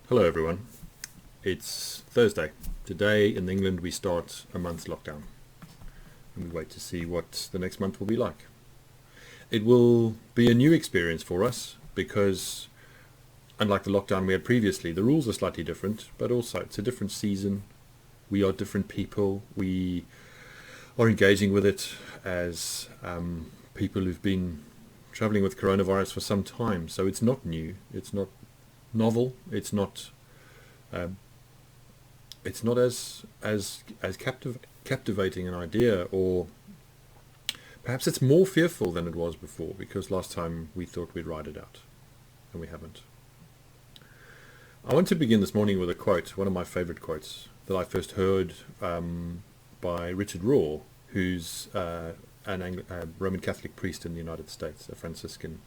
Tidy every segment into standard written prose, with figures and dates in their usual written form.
Hello everyone. It's Thursday. Today in England we start a month's lockdown and we wait to see what the next month will be like. It will be a new experience for us because unlike the lockdown we had previously, the rules are slightly different, but also it's a different season. We are different people. We are engaging with it as people who've been traveling with coronavirus for some time. So it's not new. It's not novel. It's not as captivating an idea, or perhaps it's more fearful than it was before because last time we thought we'd ride it out and we haven't. I want to begin this morning with a quote, one of my favorite quotes that I first heard by Richard Rohr, who's a Roman Catholic priest in the United States, a Franciscan,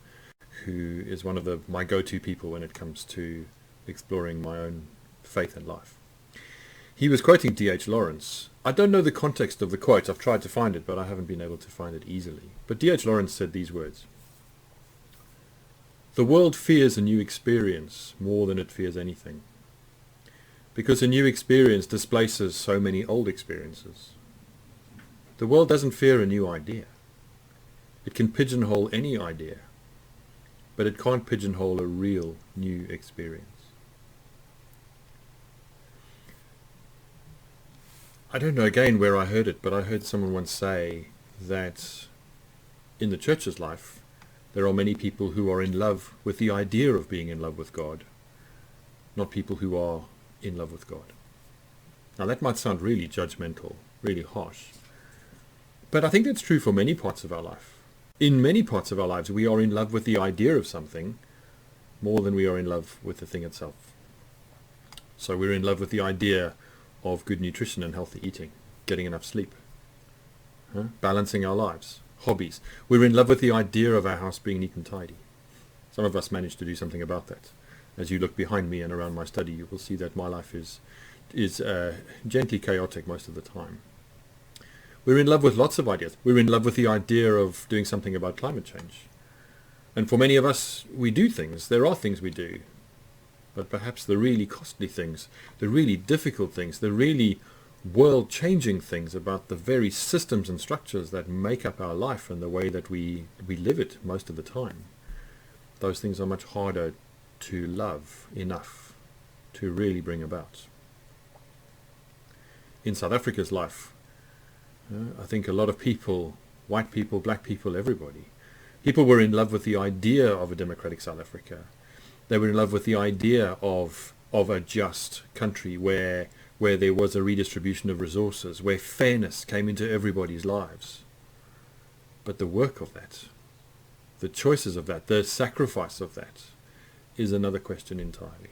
who is one of my go-to people when it comes to exploring my own faith and life. He was quoting D.H. Lawrence. I don't know the context of the quote. I've tried to find it, but I haven't been able to find it easily. But D.H. Lawrence said these words: "The world fears a new experience more than it fears anything, because a new experience displaces so many old experiences. The world doesn't fear a new idea. It can pigeonhole any idea, but it can't pigeonhole a real new experience." I don't know again where I heard it, but I heard someone once say that in the church's life, there are many people who are in love with the idea of being in love with God, not people who are in love with God. Now that might sound really judgmental, really harsh, but I think that's true for many parts of our life. In many parts of our lives, we are in love with the idea of something more than we are in love with the thing itself. So we're in love with the idea of good nutrition and healthy eating, getting enough sleep, balancing our lives, hobbies. We're in love with the idea of our house being neat and tidy. Some of us manage to do something about that. As you look behind me and around my study, you will see that my life is gently chaotic most of the time. We're in love with lots of ideas. We're in love with the idea of doing something about climate change. And for many of us, we do things. There are things we do. But perhaps the really costly things, the really difficult things, the really world-changing things about the very systems and structures that make up our life and the way that we live it most of the time, those things are much harder to love enough to really bring about. In South Africa's life, I think a lot of people, white people, black people, everybody, people were in love with the idea of a democratic South Africa. They were in love with the idea of a just country where there was a redistribution of resources, where fairness came into everybody's lives. But the work of that, the choices of that, the sacrifice of that is another question entirely.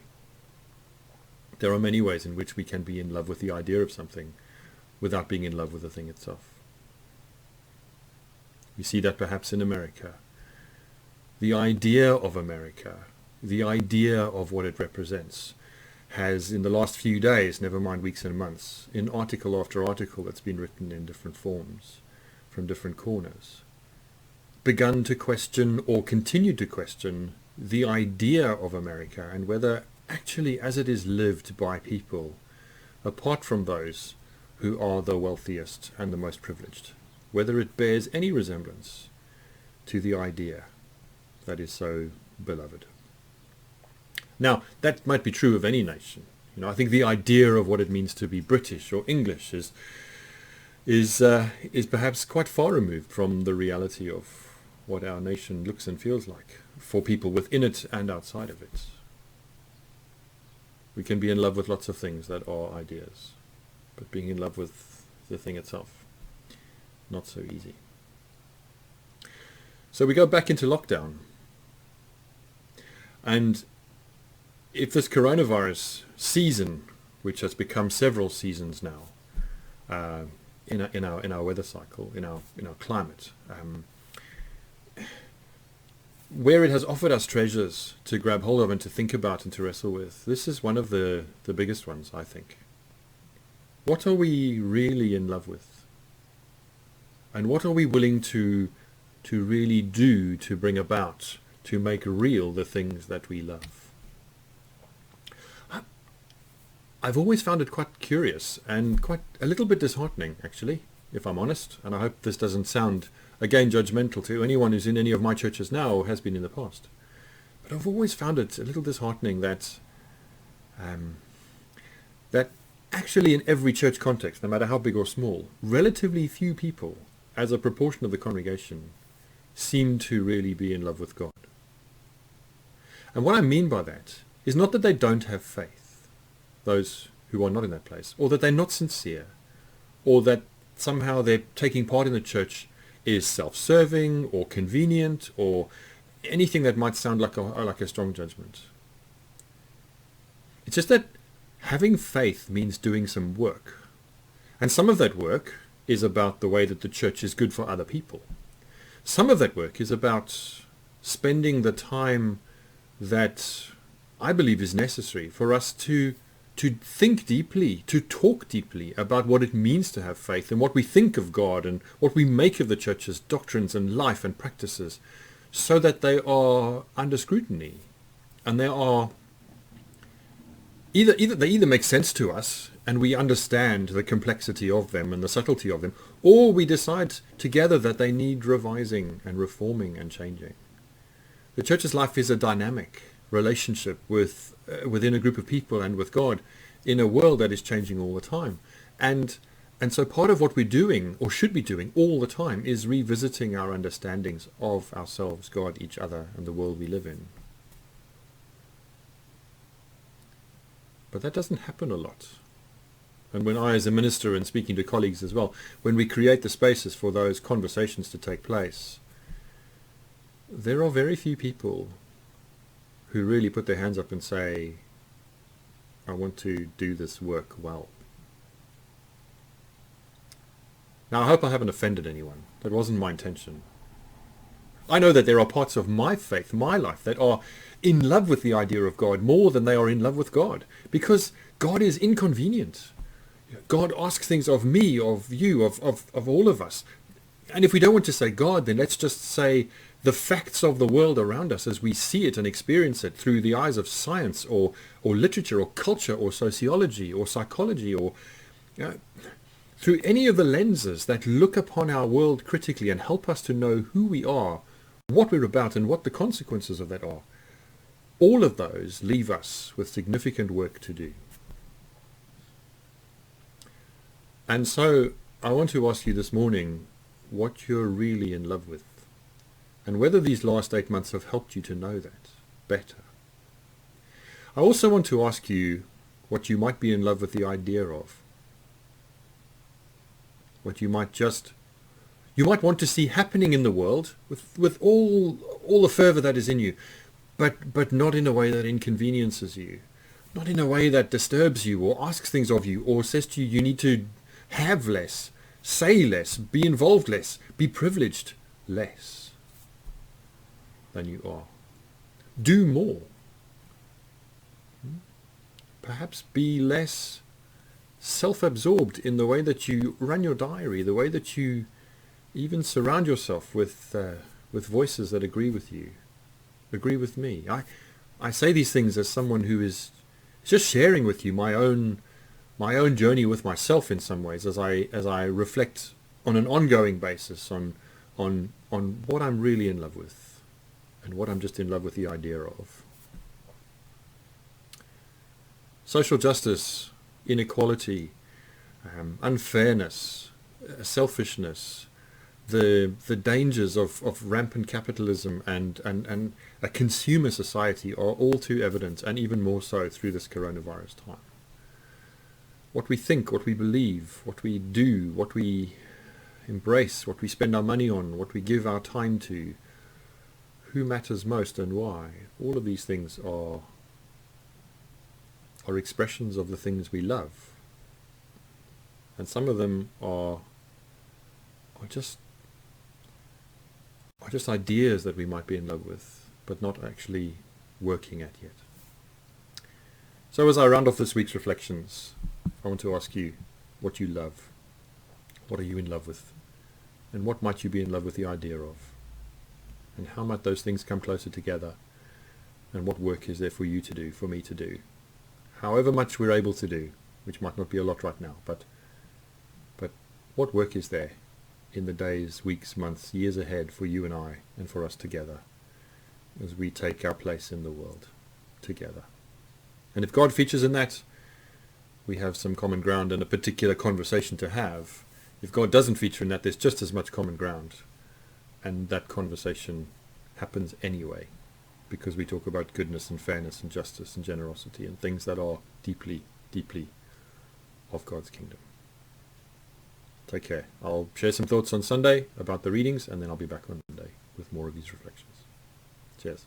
There are many ways in which we can be in love with the idea of something without being in love with the thing itself. We see that perhaps in America. The idea of America, the idea of what it represents, has in the last few days, never mind weeks and months, in article after article that's been written in different forms, from different corners, begun to question or continue to question the idea of America and whether actually as it is lived by people, apart from those who are the wealthiest and the most privileged, whether it bears any resemblance to the idea that is so beloved. Now, that might be true of any nation. I think the idea of what it means to be British or English is perhaps quite far removed from the reality of what our nation looks and feels like for people within it and outside of it. We can be in love with lots of things that are ideas, but being in love with the thing itself, not so easy. So we go back into lockdown, and if this coronavirus season, which has become several seasons now, in our weather cycle, in our climate, where it has offered us treasures to grab hold of and to think about and to wrestle with, this is one of the biggest ones, I think. What are we really in love with? And what are we willing to really do to bring about, to make real the things that we love? I've always found it quite curious and quite a little bit disheartening, actually, if I'm honest. And I hope this doesn't sound, again, judgmental to anyone who's in any of my churches now or has been in the past. But I've always found it a little disheartening that that actually in every church context, no matter how big or small, relatively few people, as a proportion of the congregation, seem to really be in love with God. And what I mean by that is not that they don't have faith, those who are not in that place, or that they're not sincere, or that somehow their taking part in the church is self-serving or convenient or anything that might sound like a strong judgment. It's just that having faith means doing some work. And some of that work is about the way that the church is good for other people. Some of that work is about spending the time that I believe is necessary for us to think deeply, to talk deeply about what it means to have faith and what we think of God and what we make of the church's doctrines and life and practices, so that they are under scrutiny and they are either make sense to us and we understand the complexity of them and the subtlety of them, or we decide together that they need revising and reforming and changing. The church's life is a dynamic relationship within a group of people and with God in a world that is changing all the time. And so part of what we're doing, or should be doing all the time, is revisiting our understandings of ourselves, God, each other, and the world we live in. But that doesn't happen a lot. And when I, as a minister, and speaking to colleagues as well, when we create the spaces for those conversations to take place, there are very few people who really put their hands up and say, I want to do this work well. Now, I hope I haven't offended anyone. That wasn't my intention. I know that there are parts of my faith, my life, that are in love with the idea of God more than they are in love with God, because God is inconvenient. God asks things of me, of you, of all of us. And if we don't want to say God, then let's just say the facts of the world around us as we see it and experience it through the eyes of science or literature or culture or sociology or psychology or through any of the lenses that look upon our world critically and help us to know who we are, what we're about, and what the consequences of that are. All of those leave us with significant work to do. And so I want to ask you this morning what you're really in love with, and whether these last 8 months have helped you to know that better. I also want to ask you what you might be in love with the idea of, what you might want to see happening in the world with all the fervor that is in you, but not in a way that inconveniences you, not in a way that disturbs you or asks things of you or says to you, you need to have less, say less, be involved less, be privileged less than you are. Do more. Perhaps be less self-absorbed in the way that you run your diary, the way that you even surround yourself with voices that agree with you, agree with me. I say these things as someone who is just sharing with you my own journey with myself in some ways, as I reflect on an ongoing basis on what I'm really in love with and what I'm just in love with the idea of. Social justice, inequality, unfairness, selfishness, the dangers of rampant capitalism and a consumer society are all too evident, and even more so through this coronavirus time. What we think, what we believe, what we do, what we embrace, what we spend our money on, what we give our time to, who matters most and why, all of these things are expressions of the things we love. And some of them are just ideas that we might be in love with, but not actually working at yet. So as I round off this week's reflections, I want to ask you what you love. What are you in love with? And what might you be in love with the idea of? And how might those things come closer together? And what work is there for you to do, for me to do? however much we're able to do, which might not be a lot right now, but what work is there in the days, weeks, months, years ahead for you and I and for us together as we take our place in the world together? And if God features in that, we have some common ground and a particular conversation to have. If God doesn't feature in that, there's just as much common ground, and that conversation happens anyway, because we talk about goodness and fairness and justice and generosity and things that are deeply, deeply of God's kingdom. Take care. I'll share some thoughts on Sunday about the readings, and then I'll be back on Monday with more of these reflections. Cheers.